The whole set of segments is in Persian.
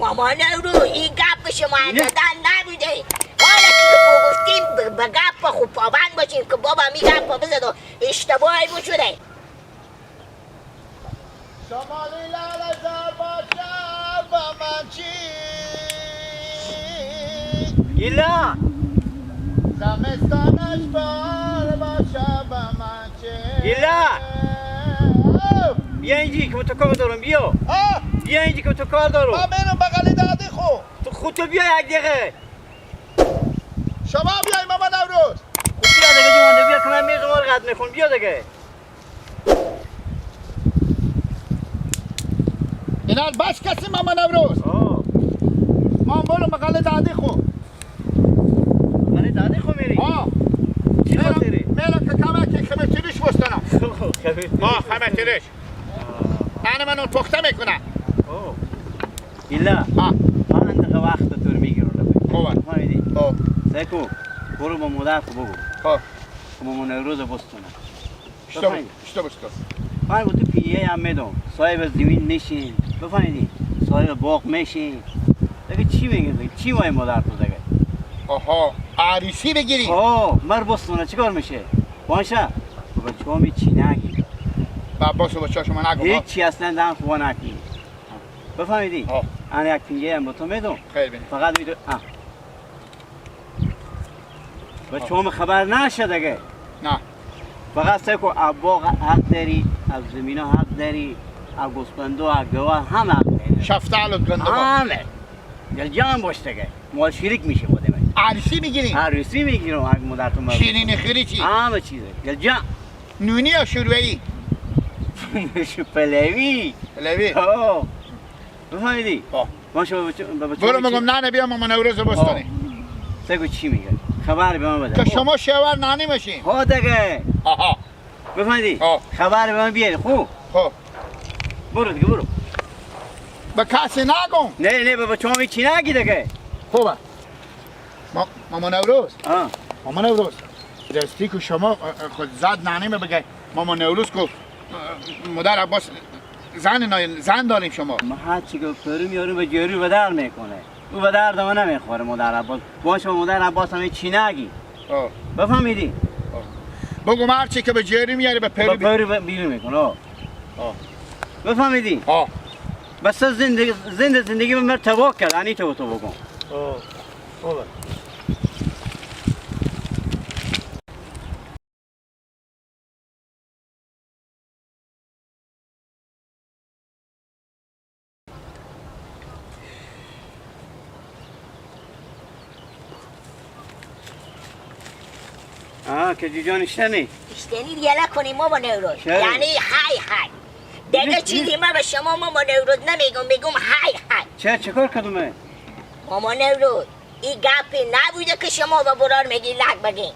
مامان رو این گپ به شما دادن نبوده. حالا که ما گفتیم به گپ خوب پابند باشیم که بابا می گپ بزد و اشتباهی بشده. شمالی لالزار باشم با من چی گیلا زمستانش بار باشم با من چی گیلا بیا اینجی که تو کار دارم بیا بیا اینجی که تو کار دارم من منو بغل دادی خو تو خود تو بیا یک دقیقه شما بیای ماما نوروز خود بیا دیگه جوانده بیا که من میرزم رو قد میکن بیا دیگه اینا بس کسی ماما نوروز ما برو بغل دادی خو من داده خو میری چی خاطری؟ میرم که کمکی خمتیریش بستنم خمتیریش منو پخته میکنم گیلا من دقیقه وقت تو رو میگیرم خوبه فهمیدی؟ سکو برو با مادر تو بگو که مامان نوروز بستونه اشتا بستا من با تو پیه هم میدم صاحب زمین میشین بفهمیدی؟ صاحب باغ میشین دیگه چی میگی؟ چی مای مادر تو دیگه؟ آها عریسی بگیری مر بستونه چیکار میشه؟ بانشه با چومی چی نگی باباسو با چاشو من نگم هیچی اصلا دن خواه نکنی بفهمیدی؟ انا یک پینگه هم با تو میدم خیلی بینی فقط بیدو با چوم خبر نشه دیگه نه فقط سکو از باغ حق داری از زمین حق داری از گوسفندو از گواه هم حق داری شفتال و گنده با همه گل جان باش دیگه مال شریک میشه بوده من عریسی میگیری عروسی میگیرم اگه مادر تو مرد شیرینی خیری چی همه چیزه گل جان نونی یا شروعی پلوی لوی بفهمیدی؟ باشه برو مگم نانه بیا ماما نوروز بستانی سگو چی میگه؟ خبر به من بده که شما شوهر نانی باشین دیگه آها بفهمیدی؟ خبر به من بیاری خوب برو دیگه برو به کسی نگم نه بابا چومی چی نگی دیگه خوبه ماما نوروز ماما نوروز راستی که شما خود زد نانیمه بگه ماما نوروز که مادر عباس زن داریم شما ما هر چی گفتاریم یارو به جیری به در میکنه او به درد ما نمیخوره مادر عباس باشه مادر عباس هم چی نگی بفهمیدی؟ بگم هر چی که به جیری میاره به پری بیرون میکنه بفهمیدی؟ بس زندگی من تباه کرد انی تو بگم خوبه که جوجان اشتنی دیگه کنیم ماما نوروز یعنی های دیگه چیزی ما به شما ماما نوروز نمیگم میگم های چه کار کدومه؟ ماما نوروز این گپی نبوده که شما به برار میگی لگ بگین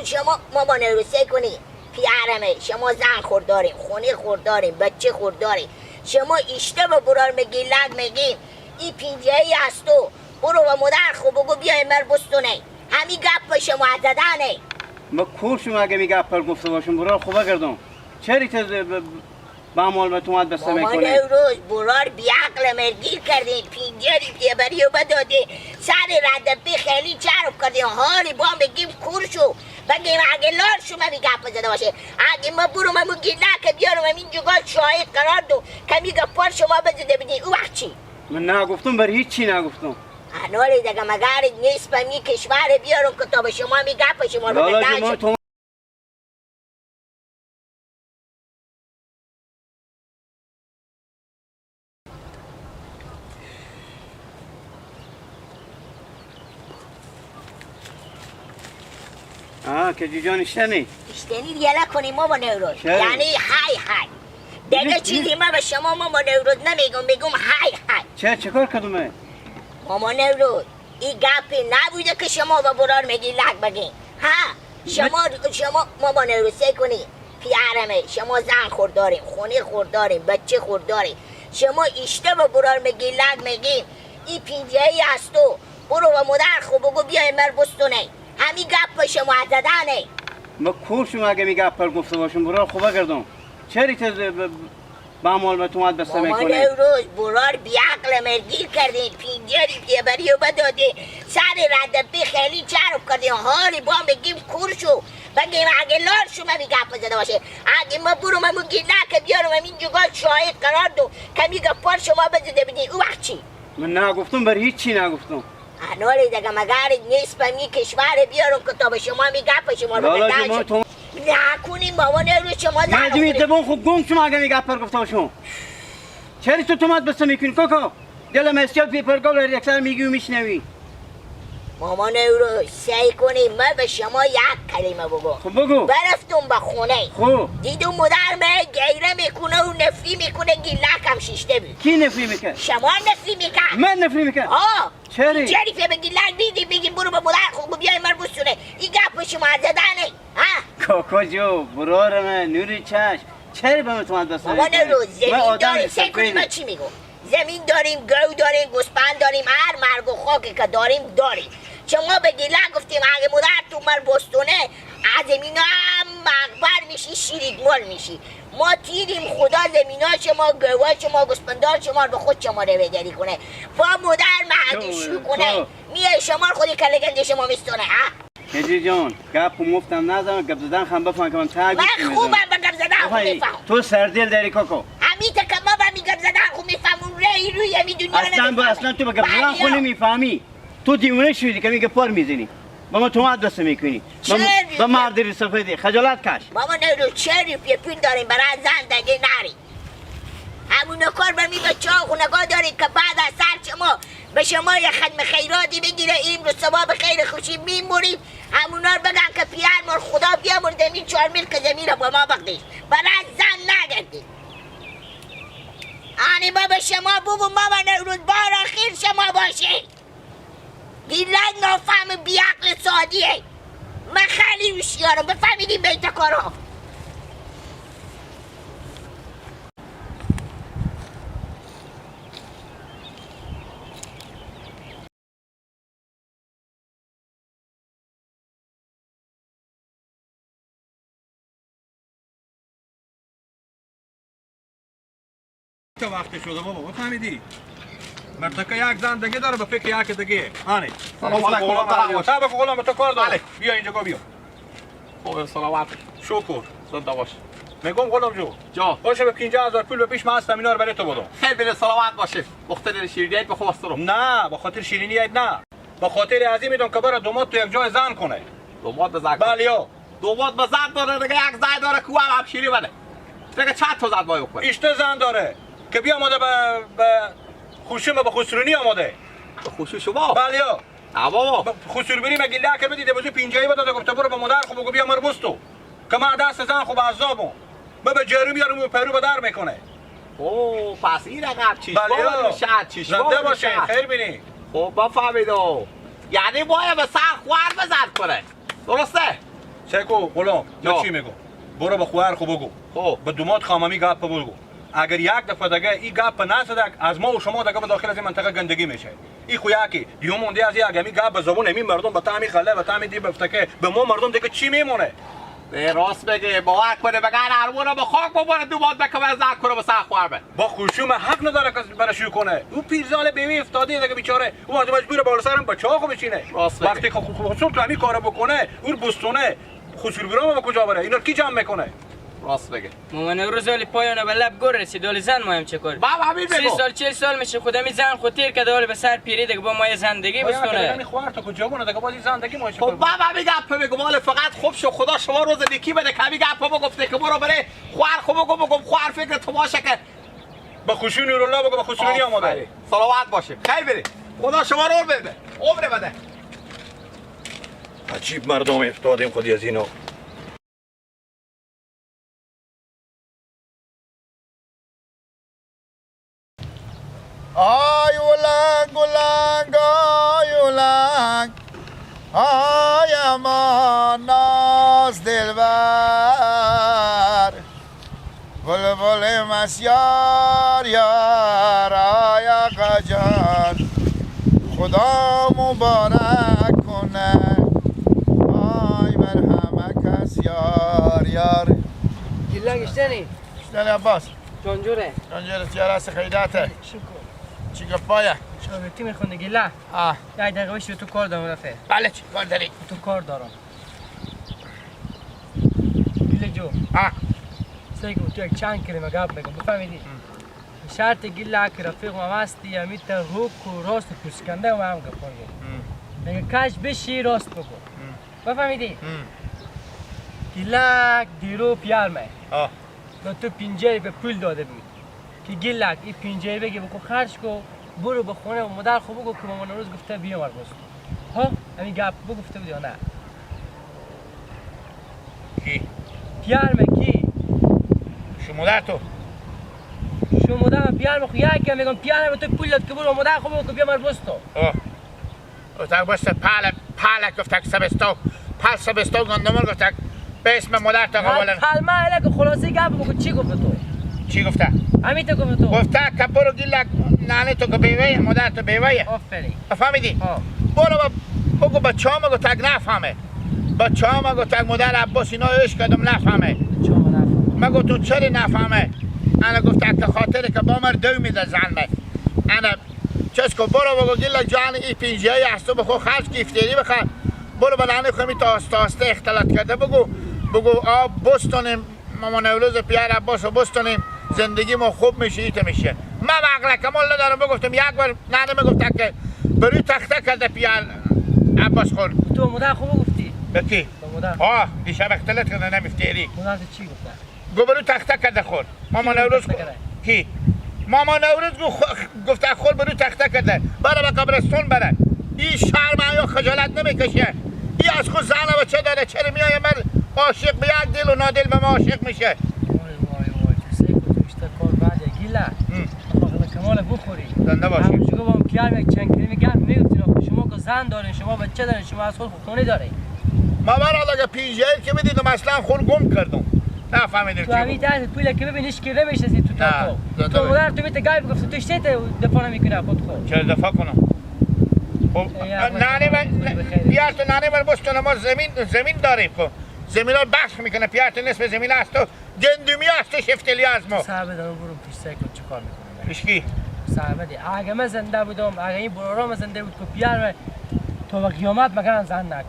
شما ماما نوروز سه کنی پیارمه شما زن خورداریم خونه خورداریم بچه خورداریم شما اشته به برار میگی لگ میگیم این پینجه ای از تو برو و مادر خوب بگو بیای مر بستونه همین گپ به شما زدنه ما کورشم اگه می گپ پر گفته باشم برار خوبه کردم چری تو با مال به تومت بسته میکنه مامان روز برار بیعقل مرگیر کردین پینجری دیبری و بداده سر رد خیلی چرب کردین حالی با بگیم کورشو بگیم اگه لار شما می گپ زده باشه اگه ما برو من گیله که بیارم این جگاه شاهد قرار دو که می گپار شما بزده بدین او وقت چی؟ من نگفتم بر هیچ چی نگفتم انوری دیگه مگر نیست به می کشور بیارم که تا به شما می گپ شما رو بدن که جوجان اشتنی دیگه کنیم ماما نوروز یعنی های دیگه چیزی ما به شما ماما نوروز نمیگم میگم های چه کار کدومه؟ ماما نوروز این گپی نبوده که شما به برار میگی لگ بگین شما ماما نوروز سه کنی پیارمه شما زن خورداریم خونه خورداریم بچه خورداریم شما اشته به برار میگی لگ میگیم این پینجه ای از تو برو و مادر خوب بگو بیای مر بستونه همین گپ به شما زدنه ما کورشم اگه می گپ پر گفته باشم برار خوبه کردم چری تو با مال به تومت بسته میکنه مامان روز برار بیعقل عقل گیر کردیم 50 روپیه بری و بداده سر ردپی خیلی چرب کردیم حالی با هم بگیم کور شو بگیم اگه لار شو من گپ زده باشه اگه ما برو من گیله که بیارم این جگاه شاهد قرار دو کمی گپار شما بزده بدین او وقت چی؟ من نگفتم بر هیچ چی نگفتم انولی دیگه مگر نیست به می کشور بیارم کتاب شما می گپ شما رو لالا بدن جماعت تو نکنیم بابا نرو شما زن مجمی تبون خوب گم شما اگه می گپ گفتم شما چری تو تومت بسته میکنی کوکو دلم استیاد پی پرگول یک سر میگی و میشنوی مامان رو سعی کنیم ما به شما یک کلمه بگو خب بگو برفتم به خونه خب دیدم مادر من گیره میکنه و نفری میکنه گیلکم شیشته بود کی نفری میکن؟ شما نفری میکن من نفری میکن چری؟ چری فی به گیلک دیدی بگی برو به مادر خوب بیای من بستونه این گپ شما زدنه کوکو جو برار من نوری چشم چری به من تومت بسته مامان رو زمین آدم داریم سعی کنیم من چی میگم زمین داریم گو داریم گوسپند داریم هر مرگ و خاکی که داریم شما به گیلک گفتیم اگه مادر تو من بستونه از زمین هم مقبر میشی شیریدمال میشی ما تیریم خدا زمین ها شما گوه شما گوسپندار شما به خود شما رو بگری کنه با مادر مهدشو کنه میه شما خودی که لگنده شما میستونه کجی جان گپ و مفتم نزم گپ زدن خم بفهم که من تاگیش من خوبم به گپ زدن خوب میفهم تو سردیل داری کوکو همین که ما به گپ زدن خوب میفهمون ری روی همین دنیا اصلا تو به گپ زدن خود نمیفهمی تو دیونه شدی که میگه پر میزنی با ما تومت بسته میکنی با مردی سفیدی خجالت کش بابا نرو 4 روپیه پول داریم برای زندگی نری همون کار برمی بچه ها خونگاه داریم که بعد از سر شما به شما یه خدم خیراتی بگیره این رو صبح به خیر خوشی میموریم همونا رو بگن که پیار مر خدا بیامرد این 4 میل که زمین رو با ما بقدیش برای زن نگردیم آنی با به شما بگو ماما نروز بار آخیر شما باشی گیلک نافهم بیعقل سادیه من خیلی هوشیارم بفهمیدیم بیت کارا که وقت شده بابا بفهمیدی مرتکه یک زندگی داره به فکر یک دیگه هانی سلام علیکم تا به قولم به تو کار داره بیا اینجا بیا خوب سلامت شکر زنده باش میگم قولم جو جا باشه به 50000 پول به پیش من هستم اینا رو برای تو بدم خیلی سلامت باشه مختار شیرینیت به خوب است رو نه به خاطر شیرینیت نه به خاطر عظیم میدون که برای دومات تو یک جای زن کنه دومات به زن بله یا دومات به زن داره دیگه یک زن داره که هم شیری بده دیگه چند تا زن باید بکنه اشته زن داره که بیا آماده به خوشیم به خسرونی آماده به خوشی شما بله یا بابا خسرو بریم اگه لکه بدیده بزو 50 بده گفته برو به مادر خوب بگو بیا مربوستو که من دست زن خوب عذابم به جرو میارم و پرو به در میکنه اوه پس این رقم چیش بله بابا شاید چیش زنده باشه خیر بینی خب بفهمیدو یعنی باید به سر خوار بزن کنه درسته؟ سیکو غلام جا. چی میگو برو به خوار خوب بگو خب به دومات خاممی گپ بگو اگر یک دفعه دیگه این گپ نزدک از ما و شما دیگه به داخل از این منطقه گندگی میشه این خو یکی دیو مونده از یک همی گپ به زبون همین مردم به طعمی خله به طعمی دی بفتکه به ما مردم دیگه چی میمونه راست بگه باور کنه بگن ارمونه به خاک ببره دومات بکنه زن کنه به سر خوار به با خشوم حق نداره که برشو کنه او پیرزال بیوی افتاده دیگه بیچاره او مجبور بالا سرم بچه ها خو بچینه وقتی خصوص تو همین کارو بکنه او بستونه خسرو برام به کجا بره اینا کی جمع میکنه راست بگه مامان نوروز ولی پایان به لب گور رسید ولی زن ما هم چه کار بابا همین 30 بگو سال 40 سال میشه خود می زن خود تیر کرده ولی به سر پیری دیگه با ما زندگی بستونه همین خوار تو کجا بونه دیگه بازی زندگی ما خب بابا همین گپ بگو مال فقط خوب شو خدا شما روز نیکی بده کمی گپ بگفته که برو بره خوار خوب بگم خوار فکر تو باشه که به خوشی نورالله بگو به خسرونی آماده سلامت باشه خیلی بری خدا شما رو بده عمر بده عجیب مردم افتادیم خودی از اینا آی اولنگ اولنگ آی اولنگ آی اما ناز دلبر بلبل مسیار یار آی آقا جان خدا مبارک کنه آی بر همه کس یار یار گیلنگ اشتنی اشتنی عباس جانجوره جانجور سیاره است خیداته چی چی گفت باید شاورتی میخونده گله آه یک دقیقه بشی تو کار دارم رفه بله چی کار داری تو کار دارم گله جو آه سعی کن تو یک چند کلمه گپ بگم بفهمیدی شرط گله که رفیق ما هستی امیت روک و راست و پرسکنده و هم گپ میگه کش بشی راست بگو بفهمیدی گلک دیرو پیار می آه و تو پینجه به پول داده بود که گلک این پینجه بگی بکو خرج کو برو به خونه و مادر خوب بگو که مامان روز گفته بیامر بست ها همین گپ بگفته بود یا نه کی پیار می کی شما در تو شو مادر پیار می خو یک میگم پیار می تو پول داد که برو مادر خوب بگو که بیامر بست آه او تک بست پاله گفتک سبستو پال سبستو گندمال گفتک به اسم مادر تا قبلا کلمه اله که خلاصه گپ بگو چی گفت تو چی گفته همین تو گفت تو گفته که برو گیلک نانه تو که بیوه مادر تو بیوه آفرین فهمیدی ها برو بگو بچه ها مگو تک نفهمه بچه ها مگو تک مادر عباس اینا عشق کدم نفهمه چا نفهم مگو تو چرا نفهمه انا گفته که خاطر که با مر دو میده زنمه انا چس که برو بگو گیلک جان ای پینجه های هستو بخو خرج گیفتیری بخواه برو بلانه خمی تا آسته اختلاط کرده بگو آب بستونیم مامان اولوز پیار عباس رو بستونیم زندگی ما خوب میشه ایت میشه من عقل کمال ندارم بگفتم یک بار نانه میگفته که بروی تخته کرده پیار عباس خور تو مادر خوب گفتی بکی با مادر آه دیشب اختلاط کرده نمیفتیری مادر تو چی گفته گو بروی تخته کرده خور مامان اولوز کی مامان اولوز گفته خور بروی تخته کرده بره به قبرستون بره این شرم یا خجالت نمیکشه این از خود زن و چه داره چرا میایه من عاشق به یک دل و نادل به ما عاشق میشه وای تو سعی کن تو بیشتر کار بعد گیله آقا کمال بخوری زنده باشی همونجا با هم پیار یک چند کلمه گپ میگفتین شما که زن دارین شما بچه دارین شما از خود خونه دارین ما برای اگه پیجه که بدیدم اصلا خود گم کردم نفهمیدم تو همین طرز پول که ببینیش که نمیشناسی تو نه، تو تو مادر تو میت گپ گفت تو چه دفاع نمیکنه خود خود چرا دفاع کنم نانه پیار تو نانه بر بستونه ما زمین داریم خب زمین ها بخش میکنه پیار تو نصف زمین هست تو گندمی هست تو شفتلی از ما صاحب دارم برو پیش سعی کن چه کار میکنه پیشکی صاحب دی اگه من زنده بودم اگه این برورا زنده بود که پیار تو با قیامت مگه زن نکنه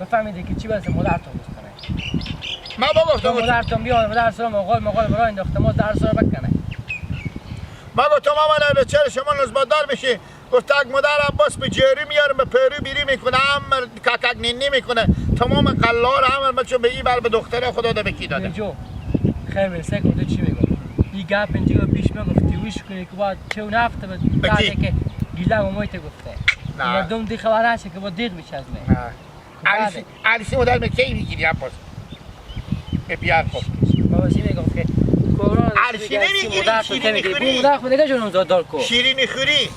بفهمیدی که چی واسه مادر تو بستنه ما تو گفتم مادر تو بیاد مادر سر مقال برای انداخته ما در سر بکنه ما گفتم مامان چرا شما نسبتدار میشی گفت اگه مادر عباس به جری میارم به پیرو بیری میکنه هم کاکک نینی میکنه تمام قلار هم من چون به این بر به دختر خدا ده بکی داده جو خیر برسه کن تو چی میگم این گپ اینجا پیش میگفتی ویش کنی که بعد چه اون هفته بعد که گیلا مامایت گفته مردم دی خبر هست که با دیگ میشه از من علیسی مادر به کی میگیری عباس به پیار خود بابا چی میگم که کورا علیسی نمیگیری شیرینی خوری مادر خود دیگه جونم زاد دار کو شیرینی خوری